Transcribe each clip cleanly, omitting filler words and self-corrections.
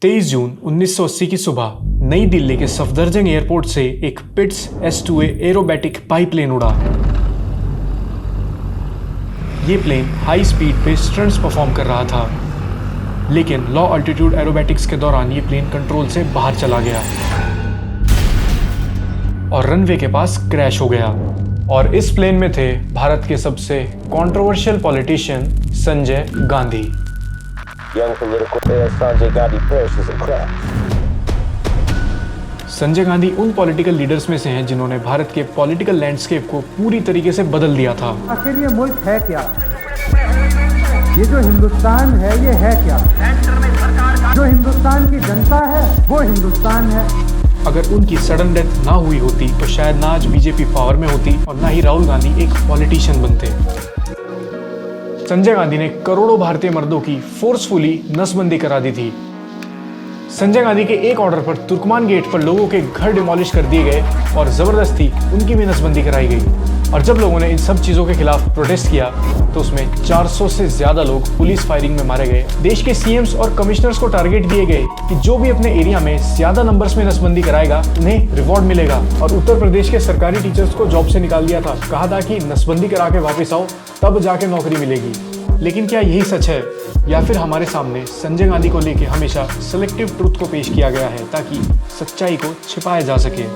23 जून 1980 की सुबह नई दिल्ली के सफदरजंग एयरपोर्ट से एक पिट्स S2A एरोबैटिक बाईप्लेन उड़ा। ये प्लेन हाई स्पीड पे स्टंट्स परफॉर्म कर रहा था, लेकिन लो अल्टीट्यूड एरोबैटिक्स के दौरान ये प्लेन कंट्रोल से बाहर चला गया और रनवे के पास क्रैश हो गया। और इस प्लेन में थे भारत के सबसे कंट्रोवर्शियल पॉलिटिशियन संजय गांधी। संजय गांधी उन पॉलिटिकल लीडर्स में से हैं जिन्होंने भारत के पॉलिटिकल लैंडस्केप को पूरी तरीके से बदल दिया था। आखिर ये मुल्क है क्या? ये जो हिंदुस्तान है ये है क्या? जो हिंदुस्तान की जनता है वो हिंदुस्तान है। अगर उनकी सडन डेथ ना हुई होती तो शायद ना आज बीजेपी पावर में होती और ना ही राहुल गांधी एक पॉलिटिशियन बनते। संजय गांधी ने करोड़ों भारतीय मर्दों की फोर्सफुली नसबंदी करा दी थी। संजय गांधी के एक ऑर्डर पर तुर्कमान गेट पर लोगों के घर डिमोलिश कर दिए गए और जबरदस्ती उनकी भी नसबंदी कराई गई। और जब लोगों ने इन सब चीजों के खिलाफ प्रोटेस्ट किया तो उसमें 400 से ज्यादा लोग पुलिस फायरिंग में मारे गए। देश के सीएम्स और कमिश्नर्स को टारगेट दिए गए कि जो भी अपने एरिया में ज्यादा नंबर्स में नसबंदी कराएगा उन्हें रिवॉर्ड मिलेगा। और उत्तर प्रदेश के सरकारी टीचर्स को जॉब से निकाल दिया था। कहा था कि नसबंदी करा के वापस आओ तब जाके नौकरी मिलेगी। लेकिन क्या यही सच है या फिर हमारे सामने संजय गांधी को लेकर हमेशा सिलेक्टिव ट्रुथ को पेश किया गया है ताकि सच्चाई को छिपाया जा सके?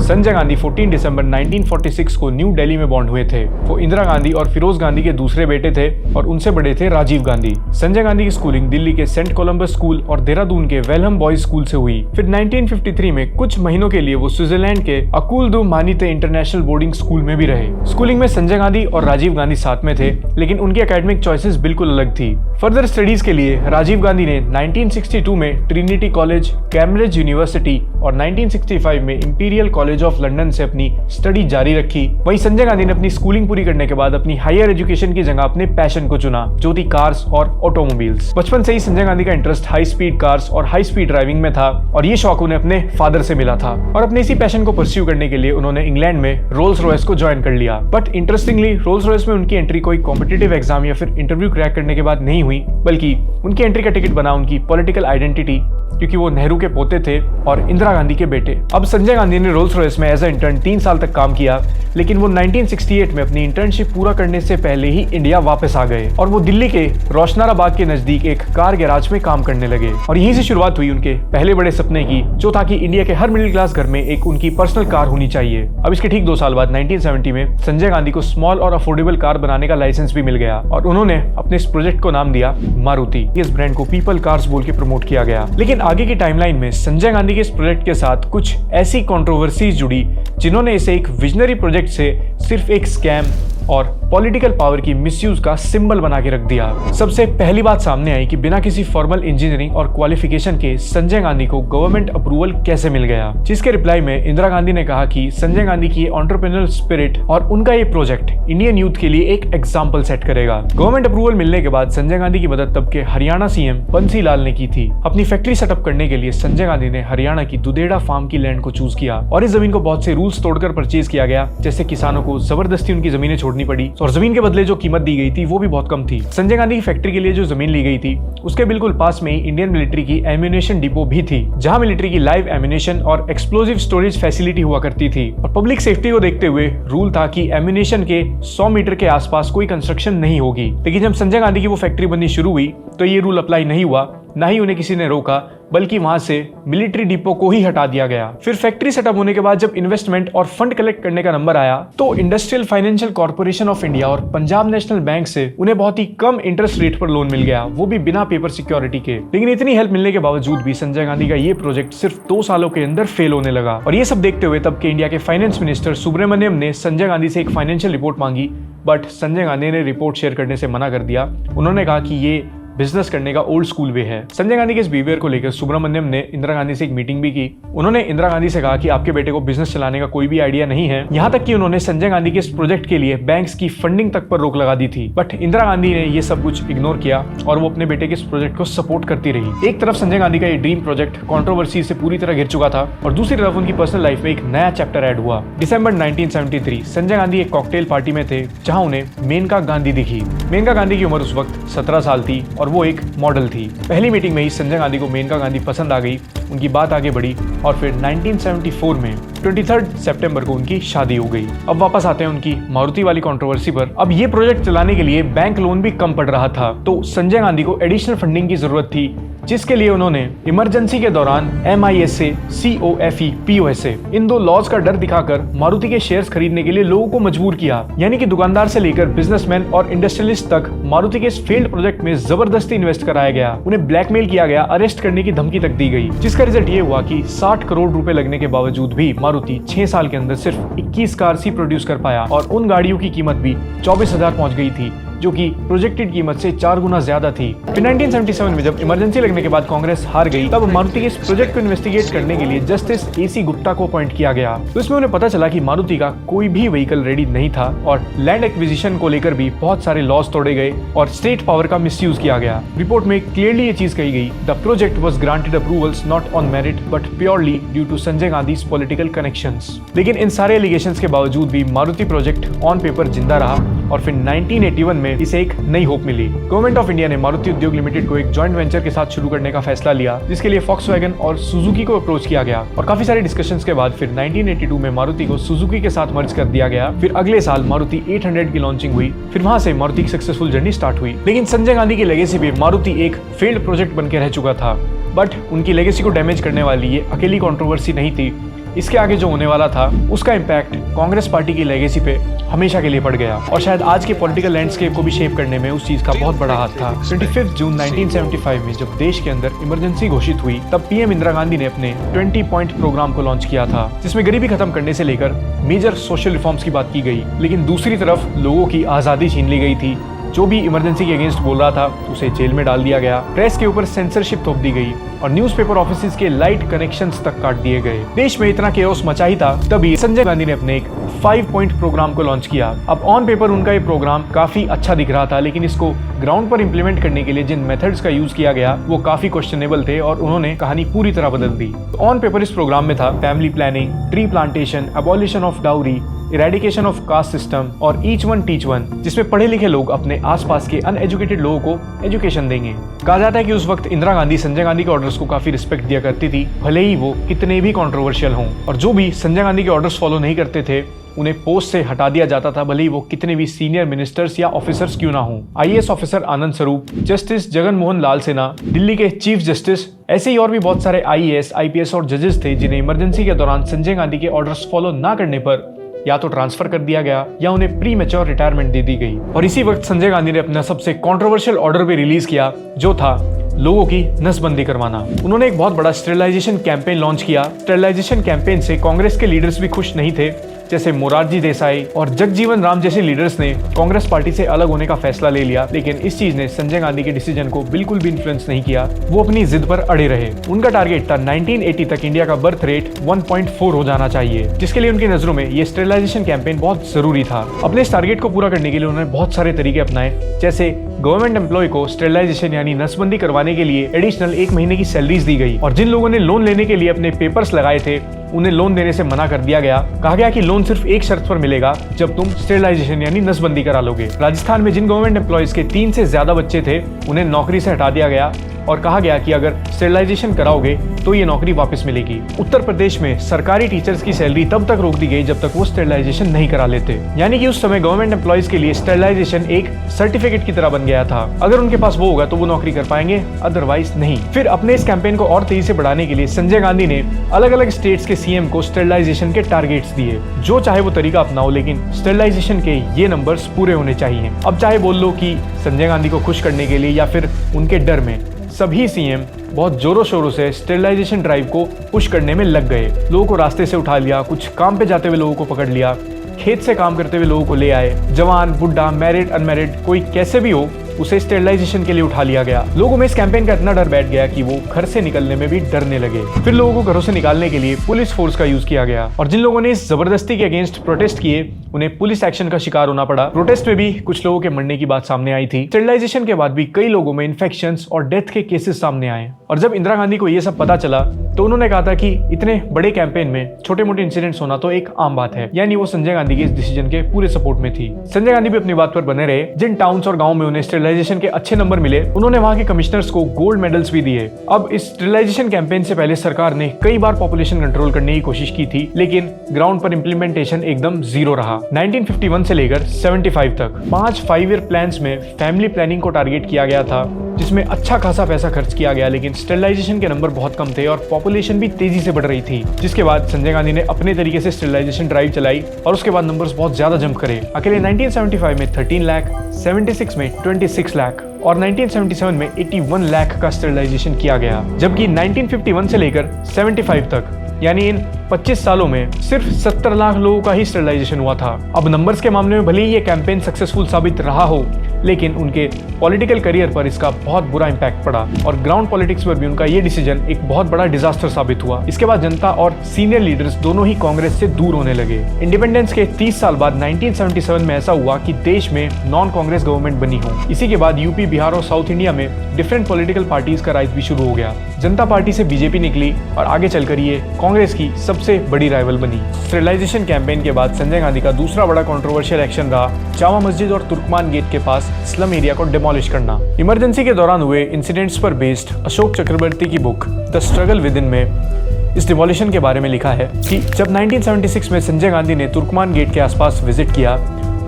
संजय गांधी 14 दिसंबर 1946 को न्यू दिल्ली में बॉर्न हुए थे। वो इंदिरा गांधी और फिरोज गांधी के दूसरे बेटे थे और उनसे बड़े थे राजीव गांधी। संजय गांधी की स्कूलिंग दिल्ली के सेंट कोलंबस स्कूल और देहरादून के वेलहम बॉयज स्कूल से हुई। फिर 1953 में कुछ महीनों के लिए वो स्विट्जरलैंड के अकुलदु मानिते इंटरनेशनल बोर्डिंग स्कूल में भी रहे। स्कूलिंग में संजय गांधी और राजीव गांधी साथ में थे, लेकिन उनकी एकेडमिक चॉइसेस बिल्कुल अलग थी। फर्दर स्टडीज के लिए राजीव गांधी ने 1962 में ट्रिनिटी कॉलेज, कैम्ब्रिज यूनिवर्सिटी और 1965 में इंपीरियल कॉलेज ऑफ लंदन से अपनी स्टडी जारी रखी। वहीं संजय गांधी ने अपनी स्कूलिंग पूरी करने के बाद अपनी हायर एजुकेशन की जगह अपने पैशन को चुना, जो थी कार्स और ऑटोमोबाइल्स। बचपन से ही संजय गांधी का इंटरेस्ट हाई स्पीड कार्स और हाई स्पीड ड्राइविंग में था और ये शौक उन्हें अपने फादर से मिला था। और अपने इसी पैशन को परस्यू करने के लिए उन्होंने इंग्लैंड में रोल्स रॉयस को ज्वाइन कर लिया। बट इंटरेस्टिंगली रोल्स रॉयस में उनकी एंट्री कोई कॉम्पिटिटिव एग्जाम या फिर इंटरव्यू क्रैक करने के बाद नहीं हुई, बल्कि उनकी एंट्री का टिकट बना उनकी पॉलिटिकल आइडेंटिटी, क्योंकि वो नेहरू के पोते थे और इंदिरा गांधी के बेटे। अब संजय गांधी ने रोल्स रॉयस में एज अ इंटर्न 3 साल तक काम किया, लेकिन वो 1968 में अपनी इंटर्नशिप पूरा करने से पहले ही इंडिया वापस आ गए और वो दिल्ली के रोशनाराबाद के नजदीक एक कार गैराज में काम करने लगे। और यहीं से शुरुआत हुई उनके पहले बड़े सपने की, जो था कि इंडिया के हर मिडिल क्लास घर में एक उनकी पर्सनल कार होनी चाहिए। अब इसके ठीक 2 साल बाद 1970 में संजय गांधी को स्मॉल और अफोर्डेबल कार बनाने का लाइसेंस भी मिल गया और उन्होंने अपने इस प्रोजेक्ट को नाम दिया मारुति। इस ब्रांड को पीपल कार्स बोल के प्रमोट किया गया। लेकिन आगे की टाइमलाइन में संजय गांधी के इस प्रोजेक्ट के साथ कुछ ऐसी कंट्रोवर्सीज जुड़ी जिन्होंने इसे एक विजनरी प्रोजेक्ट से सिर्फ एक स्कैम और पॉलिटिकल पावर की मिसयूज का सिंबल बना के रख दिया। सबसे पहली बात सामने आई कि बिना किसी फॉर्मल इंजीनियरिंग और क्वालिफिकेशन के संजय गांधी को गवर्नमेंट अप्रूवल कैसे मिल गया, जिसके रिप्लाई में इंदिरा गांधी ने कहा कि संजय गांधी की एंटरप्रेन्योरल स्पिरिट और उनका ये प्रोजेक्ट इंडियन यूथ के लिए एक एग्जाम्पल सेट करेगा। गवर्नमेंट अप्रूवल मिलने के बाद संजय गांधी की मदद तब के हरियाणा सीएम बंसी लाल ने की थी। अपनी फैक्ट्री सेटअप करने के लिए संजय गांधी ने हरियाणा की दुधेड़ा फार्म की लैंड को चूज किया और इस जमीन को बहुत से रूल्स तोड़कर परचेज किया गया, जैसे किसानों को जबरदस्ती उनकी जमीनें छोड़नी पड़ी और जमीन के बदले जो कीमत दी गई थी वो भी बहुत कम थी। संजय गांधी की फैक्ट्री के लिए जो जमीन ली गई थी उसके बिल्कुल पास में ही इंडियन मिलिट्री की एम्यूनेशन डिपो भी थी, जहां मिलिट्री की लाइव एम्यूनेशन और एक्सप्लोजिव स्टोरेज फैसिलिटी हुआ करती थी। और पब्लिक सेफ्टी को देखते हुए रूल था कि एम्यूनेशन के 100 मीटर के आसपास कोई कंस्ट्रक्शन नहीं होगी। लेकिन जब संजय गांधी की वो फैक्ट्री बननी शुरू हुई तो ये रूल अप्लाई नहीं हुआ, ना ही उन्हें किसी ने रोका, बल्कि वहां से मिलिट्री डिपो को ही हटा दिया गया। फिर फैक्ट्री सेटअप होने के बाद जब इन्वेस्टमेंट और फंड कलेक्ट करने का नंबर आया तो industrial financial corporation of India और पंजाब नेशनल बैंक से उन्हें बहुत ही कम इंटरेस्ट रेट पर लोन मिल गया, वो भी बिना पेपर सिक्योरिटी के। लेकिन इतनी हेल्प मिलने के बावजूद भी संजय गांधी का ये प्रोजेक्ट सिर्फ 2 सालों के अंदर फेल होने लगा। और ये सब देखते हुए तब के इंडिया के फाइनेंस मिनिस्टर सुब्रमण्यम ने संजय गांधी से एक फाइनेंशियल रिपोर्ट मांगी, बट संजय गांधी ने रिपोर्ट शेयर करने से मना कर दिया। उन्होंने कहा कि ये बिजनेस करने का ओल्ड स्कूल वे है। संजय गांधी के इस बिहेवियर को लेकर सुब्रमण्यम ने इंदिरा गांधी से एक मीटिंग भी की। उन्होंने इंदिरा गांधी से कहा कि आपके बेटे को बिजनेस चलाने का कोई भी आइडिया नहीं है। यहाँ तक कि उन्होंने संजय गांधी के इस प्रोजेक्ट के लिए बैंक्स की फंडिंग तक पर रोक लगा दी थी। बट इंदिरा गांधी ने ये सब कुछ इग्नोर किया और वो अपने बेटे के इस प्रोजेक्ट को सपोर्ट करती रही। एक तरफ संजय गांधी का ये ड्रीम प्रोजेक्ट कंट्रोवर्सी से पूरी तरह घिर चुका था और दूसरी तरफ उनकी पर्सनल लाइफ में एक नया चैप्टर ऐड हुआ। दिसंबर 1973 संजय गांधी एक कॉकटेल पार्टी में थे जहां उन्हें मेनका गांधी दिखी। मेनका गांधी की उम्र उस वक्त 17 साल थी और और वो एक मॉडल थी। पहली मीटिंग में ही संजय गांधी को मेनका गांधी पसंद आ गई, उनकी बात आगे बढ़ी और फिर 1974 में 23 सितंबर को उनकी शादी हो गई। अब वापस आते हैं उनकी मारुति वाली कंट्रोवर्सी पर। अब ये प्रोजेक्ट चलाने के लिए बैंक लोन भी कम पड़ रहा था, तो संजय गांधी को एडिशनल फंडिंग की जरूरत थी, जिसके लिए उन्होंने इमरजेंसी के दौरान MISA, COFE, POSA इन दो लॉज का डर दिखाकर मारुति के शेयर्स खरीदने के लिए लोगों को मजबूर किया। यानी कि दुकानदार से लेकर बिजनेसमैन और इंडस्ट्रियलिस्ट तक मारुति के इस फेल्ड प्रोजेक्ट में जबरदस्ती इन्वेस्ट कराया गया, उन्हें ब्लैकमेल किया गया, अरेस्ट करने की धमकी तक दी गई, जिसका रिजल्ट ये हुआ कि 60 करोड़ रुपए लगने के बावजूद भी मारुति 6 साल के अंदर सिर्फ 21 कार्स ही प्रोड्यूस कर पाया और उन गाड़ियों की कीमत भी 24,000 पहुंच गई थी, जो कि प्रोजेक्टेड कीमत से 4 गुना ज्यादा थी। फिर 1977 में जब इमरजेंसी लगने के बाद कांग्रेस हार गई, तब मारुति के इस प्रोजेक्ट को इन्वेस्टिगेट करने के लिए जस्टिस AC गुप्ता को अपॉइंट किया गया। तो इसमें उन्हें पता चला कि मारुति का कोई भी व्हीकल रेडी नहीं था और लैंड एक्विजिशन को लेकर भी बहुत सारे लॉज तोड़े गए और स्टेट पावर का मिसयूज किया गया। रिपोर्ट में क्लियरली ये चीज कही गई, the project was granted approvals not on merit but purely due to Sanjay Gandhi's political connections. लेकिन इन सारे एलिगेशंस के बावजूद भी मारुति प्रोजेक्ट ऑन पेपर जिंदा रहा और फिर 1981 में इसे एक नई होप मिली। गवर्नमेंट ऑफ इंडिया ने मारुति उद्योग लिमिटेड को एक जॉइंट वेंचर के साथ शुरू करने का फैसला लिया, जिसके लिए फॉक्सवैगन और सुजुकी को अप्रोच किया गया और काफी सारे डिस्कशंस के बाद फिर 1982 में मारुति को सुजुकी के साथ मर्ज कर दिया गया। फिर अगले साल मारुति 800 की लॉन्चिंग हुई, फिर वहां से मारुति की सक्सेसफुल जर्नी स्टार्ट हुई। लेकिन संजय गांधी की लेगेसी भी मारुति एक फेल्ड प्रोजेक्ट बनकर रह चुका था, बट उनकी लेगेसी को डैमेज करने वाली ये अकेली कंट्रोवर्सी नहीं थी। इसके आगे जो होने वाला था उसका इम्पैक्ट कांग्रेस पार्टी की लेगेसी पे हमेशा के लिए पड़ गया और शायद आज के पॉलिटिकल लैंडस्केप को भी शेप करने में उस चीज का बहुत बड़ा हाथ था। 25 जून 1975 में जब देश के अंदर इमरजेंसी घोषित हुई, तब PM इंदिरा गांधी ने अपने 20 पॉइंट प्रोग्राम को लॉन्च किया था, जिसमें गरीबी खत्म करने से लेकर मेजर सोशल रिफॉर्म्स की बात की गई। लेकिन दूसरी तरफ लोगों की आजादी छीन ली गई थी। जो भी इमरजेंसी के अगेंस्ट बोल रहा था उसे जेल में डाल दिया गया, प्रेस के ऊपर सेंसरशिप थोप दी गई और न्यूज़पेपर ऑफिसेज के लाइट कनेक्शंस तक काट दिए गए। देश में इतना केओस मचा ही था, तभी संजय गांधी ने अपने एक 5 पॉइंट प्रोग्राम को लॉन्च किया। अब ऑन पेपर उनका ये प्रोग्राम काफी अच्छा दिख रहा था, लेकिन इसको ग्राउंड पर इंप्लीमेंट करने के लिए जिन मेथड्स का यूज किया गया वो काफी क्वेश्चनेबल थे और उन्होंने कहानी पूरी तरह बदल दी। ऑन पेपर इस प्रोग्राम में था family planning, tree plantation, abolition of dowry, eradication of caste system और ईच वन टीच वन, जिसमें पढ़े लिखे लोग अपने आसपास के अनएजुकेटेड लोगों को एजुकेशन देंगे। कहा जाता है कि उस वक्त इंदिरा गांधी संजय गांधी के ऑर्डर्स को काफी रिस्पेक्ट दिया करती थी, भले ही वो कितने भी कंट्रोवर्शियल हों, और जो भी संजय गांधी के ऑर्डर्स फॉलो नहीं करते थे उन्हें पोस्ट से हटा दिया जाता था, भले ही वो कितने भी सीनियर मिनिस्टर्स या ऑफिसर्स क्यों ना हों। IAS ऑफिसर आनंद स्वरूप, जस्टिस जगन मोहन लाल सिन्हा, दिल्ली के चीफ जस्टिस, ऐसे ही और भी बहुत सारे IAS, IPS और जजेस थे जिन्हें इमरजेंसी के दौरान संजय गांधी के ऑर्डर्स फॉलो ना करने पर या तो ट्रांसफर कर दिया गया या उन्हें प्री मैच्योर रिटायरमेंट दे दी गई। और इसी वक्त संजय गांधी ने अपना सबसे कंट्रोवर्शियल ऑर्डर भी रिलीज किया, जो था लोगों की नसबंदी करवाना। उन्होंने एक बहुत बड़ा स्टेरिलाइजेशन कैंपेन लॉन्च किया। स्टेरिलाइजेशन कैंपेन से कांग्रेस के लीडर्स भी खुश नहीं थे, जैसे मोरारजी देसाई और जगजीवन राम जैसे लीडर्स ने कांग्रेस पार्टी से अलग होने का फैसला ले लिया, लेकिन इस चीज ने संजय गांधी के डिसीजन को बिल्कुल भी इन्फ्लुएंस नहीं किया। वो अपनी जिद पर अड़े रहे। उनका टारगेट था 1980 तक इंडिया का बर्थ रेट 1.4 हो जाना चाहिए, जिसके लिए उनकी नजरों में ये स्टेरिलाइजेशन कैंपेन बहुत जरूरी था। अपने इस टारगेट को पूरा करने के लिए उन्होंने बहुत सारे तरीके अपनाए, जैसे गवर्नमेंट एम्प्लॉय को स्टेरिलाइजेशन यानी नसबंदी करवाने के लिए एडिशनल 1 महीने की सैलरीज दी गई और जिन लोगों ने लोन लेने के लिए अपने पेपर्स लगाए थे उन्हें लोन देने से मना कर दिया गया। कहा गया कि लोन सिर्फ एक शर्त पर मिलेगा, जब तुम स्टेरिलाइजेशन यानी नसबंदी करा लोगे। राजस्थान में जिन गवर्नमेंट एम्प्लॉयज के 3 से ज्यादा बच्चे थे उन्हें नौकरी से हटा दिया गया और कहा गया कि अगर स्टेरिलाइजेशन कराओगे तो ये नौकरी वापस मिलेगी। उत्तर प्रदेश में सरकारी टीचर्स की सैलरी तब तक रोक दी गई जब तक वो स्टेरिलाइजेशन नहीं करा लेते, यानी कि उस समय गवर्नमेंट एम्प्लॉयज के लिए स्टेरिलाइजेशन एक सर्टिफिकेट की तरह बन गया था। अगर उनके पास वो होगा तो वो नौकरी कर पाएंगे, अदरवाइज नहीं। फिर अपने इस कैंपेन को और तेजी से बढ़ाने के लिए संजय गांधी ने अलग अलग स्टेट्स के CM को स्टेरिलाइजेशन के टारगेट्स दिए। जो चाहे वो तरीका अपनाओ, लेकिन स्टेरिलाइजेशन के ये नंबर्स पूरे होने चाहिए। अब चाहे बोल लो कि संजय गांधी को खुश करने के लिए या फिर उनके डर में, सभी CM बहुत जोरों शोरों से स्टेरिलाइजेशन ड्राइव को पुश करने में लग गए। लोगों को रास्ते से उठा लिया, कुछ काम पे जाते हुए लोगों को पकड़ लिया, खेत से काम करते हुए लोगों को ले आए, जवान, बुढ़ा, मैरिड, अनमैरिड, कोई कैसे भी हो उसे स्टेरिलाइजेशन के लिए उठा लिया गया। लोगों में इस कैंपेन का इतना डर बैठ गया कि वो घर से निकलने में भी डरने लगे। फिर लोगों को घरों से निकालने के लिए पुलिस फोर्स का यूज किया गया और जिन लोगों ने इस जबरदस्ती के अगेंस्ट प्रोटेस्ट किए उन्हें पुलिस एक्शन का शिकार होना पड़ा। प्रोटेस्ट में भी कुछ लोगों के मरने की बात सामने आई थी। स्टेरिलाइजेशन के बाद भी कई लोगों में इन्फेक्शंस और डेथ के केसेस सामने आए और जब इंदिरा गांधी को ये सब पता चला तो उन्होंने कहा था कि इतने बड़े कैंपेन में छोटे मोटे इंसिडेंट्स होना तो एक आम बात है, यानी वो संजय गांधी के इस डिसीजन के पूरे सपोर्ट में थी। संजय गांधी भी अपनी बात पर बने रहे। जिन टाउन्स और गाँव में उन्हें स्टेरिलाइजेशन के अच्छे नंबर मिले, उन्होंने वहाँ के कमिश्नर्स को गोल्ड मेडल्स भी दिए। अब इस स्टेरिलाइजेशन कैंपेन से पहले सरकार ने कई बार पॉपुलेशन कंट्रोल करने की कोशिश की थी, लेकिन ग्राउंड पर इंप्लीमेंटेशन एकदम जीरो रहा। 1951 से लेकर 75 तक 5 5 ईयर प्लान्स में फैमिली प्लानिंग को टारगेट किया गया था, जिसमें अच्छा खासा पैसा खर्च किया गया, लेकिन स्टेरिलाइजेशन के नंबर बहुत कम थे और पॉपुलेशन भी तेजी से बढ़ रही थी। जिसके बाद संजय गांधी ने अपने तरीके से स्टेरिलाइजेशन ड्राइव चलाई और उसके बाद नंबर्स बहुत ज्यादा जंप करे। अकेले 1975 में 13 लाख, 76 में 26 लाख और 1977 में 81 लाख का स्टेरिलाइजेशन किया गया, जबकि 1951 से लेकर 75 तक यानी इन 25 सालों में सिर्फ 70 लाख लोगों का ही स्टेरिलाइजेशन हुआ था। अब नंबर्स के मामले में भले ही ये कैंपेन सक्सेसफुल साबित रहा हो, लेकिन उनके पॉलिटिकल करियर पर इसका बहुत बुरा इंपैक्ट पड़ा और ग्राउंड पॉलिटिक्स पर भी उनका ये डिसीजन एक बहुत बड़ा डिजास्टर साबित हुआ। इसके बाद जनता और सीनियर लीडर्स दोनों ही कांग्रेस से दूर होने लगे। इंडिपेंडेंस के 30 साल बाद 1977 में ऐसा हुआ कि देश में नॉन कांग्रेस गवर्नमेंट बनी हो। इसी के बाद यूपी, बिहार और साउथ इंडिया में डिफरेंट पॉलिटिकल पार्टीज का राइज भी शुरू हो गया। जनता पार्टी से बीजेपी निकली और आगे चलकर ये कांग्रेस की सबसे बड़ी राइवल बनी। स्टेरिलाइजेशन कैंपेन के बाद संजय गांधी का दूसरा बड़ा कंट्रोवर्शियल एक्शन रहा जामा मस्जिद और तुर्कमान गेट के पास स्लम एरिया को डिमोलिश करना। इमरजेंसी के दौरान हुए इंसिडेंट्स पर बेस्ड अशोक चक्रवर्ती की book the struggle with in में इस डिमोलिशन के बारे में लिखा है कि जब 1976 में संजय गांधी ने तुर्कमान गेट के आसपास विजिट किया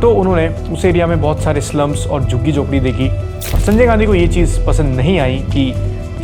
तो उन्होंने उस एरिया में बहुत सारे स्लम्स और झुग्गी झोपड़ी देखी और संजय गांधी को ये चीज़ पसंद नहीं आई कि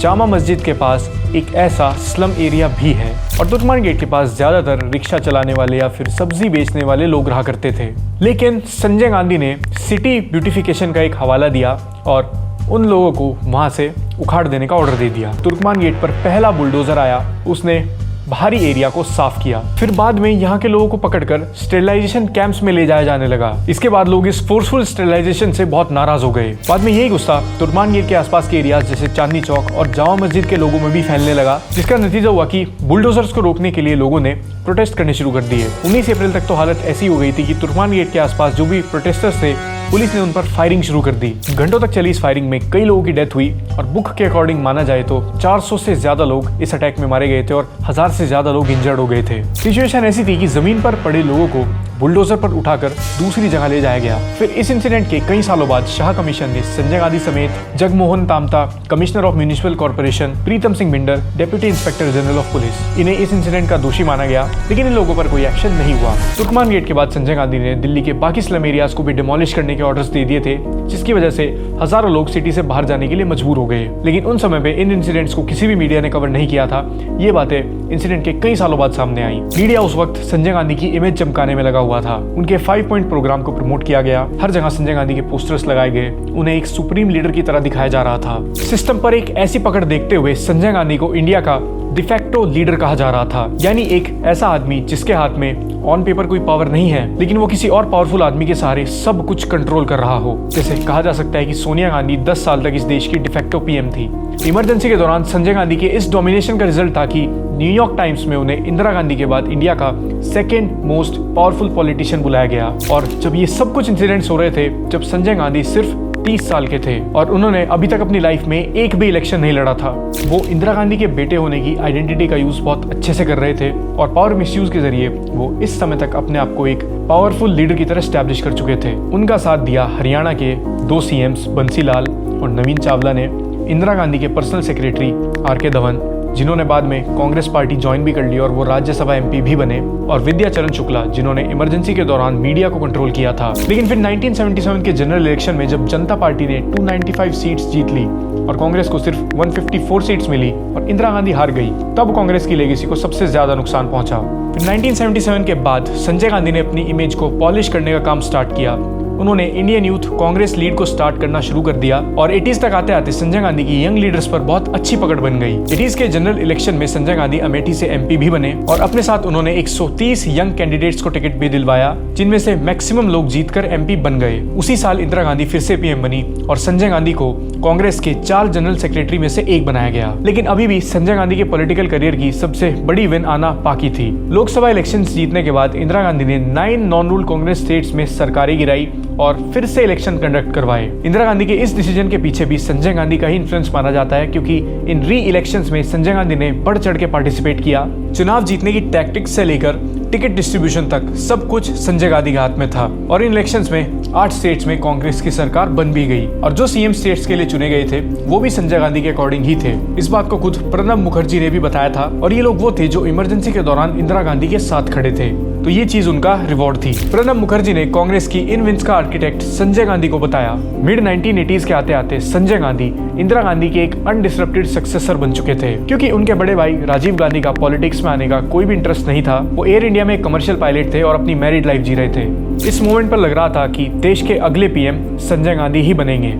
जामा मस्जिद के पास एक ऐसा स्लम एरिया भी है और तुर्कमान गेट के पास ज़्यादातर रिक्शा चलाने वाले या फिर सब्जी बेचने वाले लोग रहा करते थे। लेकिन संजय गांधी ने सिटी ब्यूटिफिकेशन का एक हवाला दिया और उन लोगों को वहाँ से उखाड़ देने का ऑर्डर दे दिया। तुर्कमान गेट पर पहला बुलडोजर आया, उसने बाहरी एरिया को साफ किया। फिर बाद में यहाँ के लोगों को पकड़कर स्टेरिलाइजेशन कैंप्स में ले जाया जाने लगा। इसके बाद लोग इस फोर्सफुल स्टेरिलाइजेशन से बहुत नाराज हो गए। बाद में यही गुस्सा तुर्कमान गेट के आसपास के एरियाज जैसे चांदनी चौक और जामा मस्जिद के लोगों में भी फैलने लगा, जिसका नतीजा हुआ कि बुलडोजर्स को रोकने के लिए लोगों ने प्रोटेस्ट करने शुरू कर दिए। 19 अप्रैल तक तो हालत ऐसी हो गई थी कि तुर्कमान गेट के आसपास जो भी प्रोटेस्टर्स थे, पुलिस ने उन पर फायरिंग शुरू कर दी। घंटों तक चली इस फायरिंग में कई लोगों की डेथ हुई और बुक के अकॉर्डिंग माना जाए तो 400 से ज्यादा लोग इस अटैक में मारे गए थे और 1000 से ज्यादा लोग इंजर्ड हो गए थे। सिचुएशन ऐसी थी कि जमीन पर पड़े लोगों को बुलडोजर पर उठाकर दूसरी जगह ले जाया गया। फिर इस इंसिडेंट के कई सालों बाद शाह कमीशन ने संजय गांधी समेत Jagmohan Tamta, commissioner of municipal corporation, Pritam Singh Binder, deputy inspector general of police, इन्हें इस इंसिडेंट का दोषी माना गया, लेकिन इन लोगों पर कोई एक्शन नहीं हुआ। तुर्कमान गेट के बाद संजय गांधी ने दिल्ली के बाकी स्लम एरियाज को भी डिमोलिश करने के ऑर्डर्स दे दिए थे, जिसकी वजह से हजारों लोग सिटी से बाहर जाने के लिए मजबूर हो गए। लेकिन उन समय पे इन इंसिडेंट्स को किसी भी मीडिया ने कवर नहीं किया था। ये बातें इंसिडेंट के कई सालों बाद सामने आई। मीडिया उस वक्त संजय गांधी की इमेज चमकाने में लगा हुआ था। उनके 5 पॉइंट प्रोग्राम को प्रमोट किया गया, हर जगह संजय गांधी के पोस्टर्स लगाए गए, उन्हें एक सुप्रीम लीडर की तरह दिखाया जा रहा था। सिस्टम पर एक ऐसी पकड़ देखते हुए संजय गांधी को इंडिया का डिफेक्टो लीडर कहा जा रहा था, यानी एक ऐसा आदमी जिसके हाथ में ऑन पेपर कोई पावर नहीं है, लेकिन वो किसी और पावरफुल आदमी के सहारे सब कुछ कंट्रोल कर रहा हो। जैसे कहा जा सकता है कि सोनिया गांधी 10 साल तक इस देश की डिफेक्टो पीएम थी। इमरजेंसी के दौरान संजय गांधी के इस डोमिनेशन का रिजल्ट था कि न्यूयॉर्क टाइम्स में उन्हें इंदिरा गांधी के बाद इंडिया का सेकेंड मोस्ट पावरफुल पॉलिटिशियन बुलाया गया। और जब ये सब कुछ इंसिडेंट्स हो रहे थे, जब संजय गांधी सिर्फ 30 साल के थे और उन्होंने अभी तक अपनी लाइफ में एक भी इलेक्शन नहीं लड़ा था, वो इंदिरा गांधी के बेटे होने की आइडेंटिटी का यूज बहुत अच्छे से कर रहे थे और पावर मिसयूज के जरिए वो इस समय तक अपने आप को एक पावरफुल लीडर की तरह स्टैब्लिश कर चुके थे। उनका साथ दिया हरियाणा के 2 CMs बंसीलाल और नवीन चावला ने, इंदिरा गांधी के पर्सनल सेक्रेटरी RK धवन, जिन्होंने बाद में कांग्रेस पार्टी ज्वाइन भी कर ली और वो राज्यसभा MP भी बने, और विद्याचरण शुक्ला, जिन्होंने इमरजेंसी के दौरान मीडिया को कंट्रोल किया था। लेकिन फिर 1977 के जनरल इलेक्शन में जब जनता पार्टी ने 295 सीट्स जीत ली और कांग्रेस को सिर्फ 154 सीट्स मिली और इंदिरा गांधी हार गई, तब कांग्रेस की लेगेसी को सबसे ज्यादा नुकसान पहुंचा। फिर 1977 के बाद संजय गांधी ने अपनी इमेज को पॉलिश करने का काम स्टार्ट किया। उन्होंने इंडियन यूथ कांग्रेस लीड को स्टार्ट करना शुरू कर दिया और 80s तक आते आते संजय गांधी की यंग लीडर्स पर बहुत अच्छी पकड़ बन गई। 80s के जनरल इलेक्शन में संजय गांधी अमेठी से MP भी बने और अपने साथ उन्होंने 130 यंग कैंडिडेट्स को टिकट भी दिलवाया, जिनमें से मैक्सिमम लोग जीतकर MP बन गए। उसी साल इंदिरा गांधी फिर से PM बनी और संजय गांधी को कांग्रेस के 4 जनरल सेक्रेटरी में से एक बनाया गया। लेकिन अभी भी संजय गांधी के पॉलिटिकल करियर की सबसे बड़ी विन आना बाकी थी। लोकसभा इलेक्शन जीतने के बाद इंदिरा गांधी ने 9 नॉन रूल कांग्रेस स्टेट्स में सरकारें गिराई और फिर से इलेक्शन कंडक्ट करवाए। इंदिरा गांधी के इस डिसीजन के पीछे भी संजय गांधी का ही इन्फ्लुएंस माना जाता है, क्योंकि इन री इलेक्शंस में संजय गांधी ने बढ़ चढ़ के पार्टिसिपेट किया। चुनाव जीतने की टैक्टिक्स से लेकर टिकट डिस्ट्रीब्यूशन तक सब कुछ संजय गांधी के हाथ में था। और इन इलेक्शंस में 8 स्टेट्स में कांग्रेस की सरकार बन भी गई और जो सीएम स्टेट्स के लिए चुने गए थे वो भी संजय गांधी के अकॉर्डिंग ही थे। इस बात को खुद प्रणब मुखर्जी ने भी बताया था और ये लोग वो थे जो इमरजेंसी के दौरान इंदिरा गांधी के साथ खड़े थे, तो ये चीज उनका रिवॉर्ड थी। प्रणब मुखर्जी ने कांग्रेस की इन विन्स का आर्किटेक्ट संजय गांधी को बताया। मिड 1980s के आते आते संजय गांधी इंदिरा गांधी के एक अनडिसरप्टेड सक्सेसर बन चुके थे, क्योंकि उनके बड़े भाई राजीव गांधी का पॉलिटिक्स में आने का कोई भी इंटरेस्ट नहीं था। वो एयर इंडिया में कमर्शियल पायलट थे और अपनी मैरिड लाइफ जी रहे थे। इस मोमेंट पर लग रहा था कि देश के अगले पीएम संजय गांधी ही बनेंगे,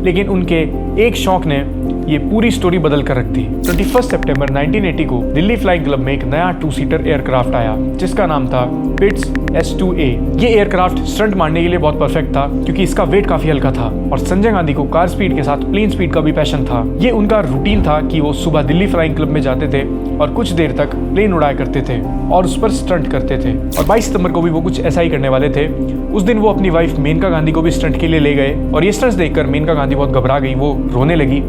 लेकिन उनके एक शौक ने ये पूरी स्टोरी बदल कर रख दी। 21 सितंबर 1980 को दिल्ली फ्लाइंग क्लब में एक नया 2-सीटर एयरक्राफ्ट आया जिसका नाम था पिट्स S2A। ये एयरक्राफ्ट स्टंट मारने के लिए बहुत परफेक्ट था, क्योंकि इसका वेट काफी हल्का था और संजय गांधी को कार स्पीड के साथ प्लेन स्पीड का भी पैशन था। ये उनका रूटीन था कि वो सुबह दिल्ली फ्लाइंग क्लब में जाते थे और कुछ देर तक प्लेन उड़ाया करते थे और उस पर स्टंट करते थे। और 22 सितंबर को भी वो कुछ ऐसा ही करने वाले थे। उस दिन वो अपनी वाइफ मेनका गांधी को भी स्टंट के लिए ले गए और ये स्टंट्स देखकर मेनका गांधी बहुत घबरा गई, वो रोने लगी।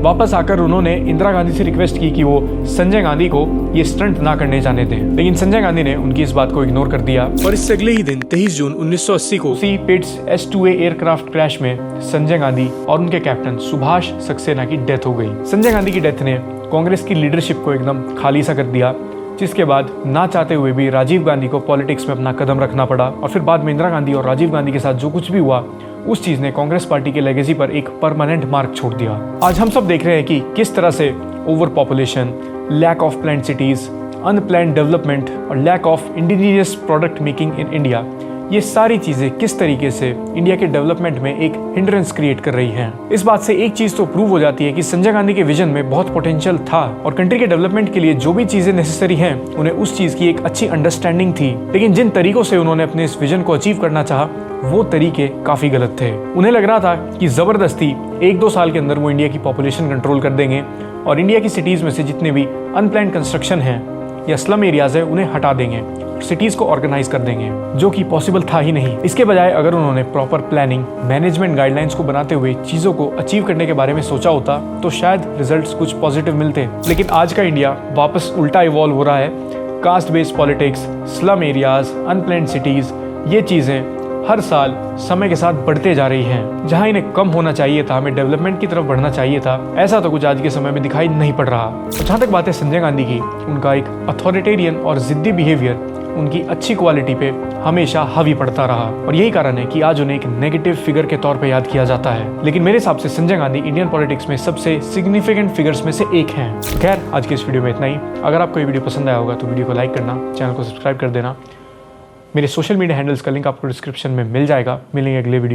वापस आकर उन्होंने इंदिरा गांधी से रिक्वेस्ट की कि वो संजय गांधी को ये स्टंट ना करने जाने दें, लेकिन संजय गांधी ने उनकी इस बात को इग्नोर कर दिया। और इससे अगले ही दिन 23 जून 1980 को उसी पिट्स S2A एयरक्राफ्ट क्रैश में संजय गांधी और उनके कैप्टन सुभाष सक्सेना की डेथ हो गई। संजय गांधी की डेथ ने कांग्रेस की लीडरशिप को एकदम खाली सा कर दिया, जिसके बाद ना चाहते हुए भी राजीव गांधी को पॉलिटिक्स में अपना कदम रखना पड़ा। और फिर बाद में इंदिरा गांधी और राजीव गांधी के साथ जो कुछ भी हुआ उस चीज ने कांग्रेस पार्टी के लेगेसी पर एक परमानेंट मार्क छोड़ दिया। आज हम सब देख रहे हैं कि किस तरह से over population, lack of planned cities, unplanned development और lack of indigenous product making in India, ये सारी चीजें किस तरीके से इंडिया के डेवलपमेंट में एक हिंड्रेंस क्रिएट कर रही हैं। इस बात से एक चीज तो प्रूव हो जाती है कि संजय गांधी के विजन में बहुत पोटेंशियल था और कंट्री के डेवलपमेंट के लिए जो भी चीजें नेसेसरी हैं उन्हें उस चीज की एक अच्छी अंडरस्टैंडिंग थी। लेकिन जिन तरीकों से उन्होंने अपने इस विजन को अचीव करना चाहा वो तरीके काफी गलत थे। उन्हें लग रहा था कि जबरदस्ती 1-2 साल के अंदर वो इंडिया की पॉपुलेशन कंट्रोल कर देंगे और इंडिया की सिटीज में से जितने भी अनप्लान्ड कंस्ट्रक्शन है या स्लम एरियाज है उन्हें हटा देंगे, सिटीज को ऑर्गेनाइज कर देंगे, जो कि पॉसिबल था ही नहीं। इसके बजाय अगर उन्होंने प्रॉपर प्लानिंग, मैनेजमेंट गाइडलाइंस को बनाते हुए चीजों को अचीव करने के बारे में सोचा होता तो शायद रिजल्ट्स कुछ पॉजिटिव मिलते। लेकिन आज का इंडिया वापस उल्टा इवॉल्व हो रहा है। Caste based politics, slum areas, unplanned cities, ये चीजें हर साल समय के साथ बढ़ते जा रही हैं। जहां इन्हें कम होना चाहिए था, हमें डेवलपमेंट की तरफ बढ़ना चाहिए था, ऐसा तो कुछ आज के समय में दिखाई नहीं पड़ रहा। और जहां तक बात है संजय गांधी की, उनका एक अथॉरिटेरियन और जिद्दी बिहेवियर उनकी अच्छी क्वालिटी पे हमेशा हावी पड़ता रहा और यही कारण है कि आज उन्हें एक नेगेटिव फिगर के तौर पे याद किया जाता है। लेकिन मेरे हिसाब से संजय गांधी इंडियन पॉलिटिक्स में सबसे सिग्निफिकेंट फिगर्स में से एक हैं। खैर, आज के इस वीडियो में इतना ही। अगर आपको ये वीडियो पसंद आया होगा तो वीडियो को लाइक करना, चैनल को सब्सक्राइब कर देना। मेरे सोशल मीडिया हैंडल्स का लिंक आपको डिस्क्रिप्शन में मिल जाएगा। मिलेंगे अगले वीडियो।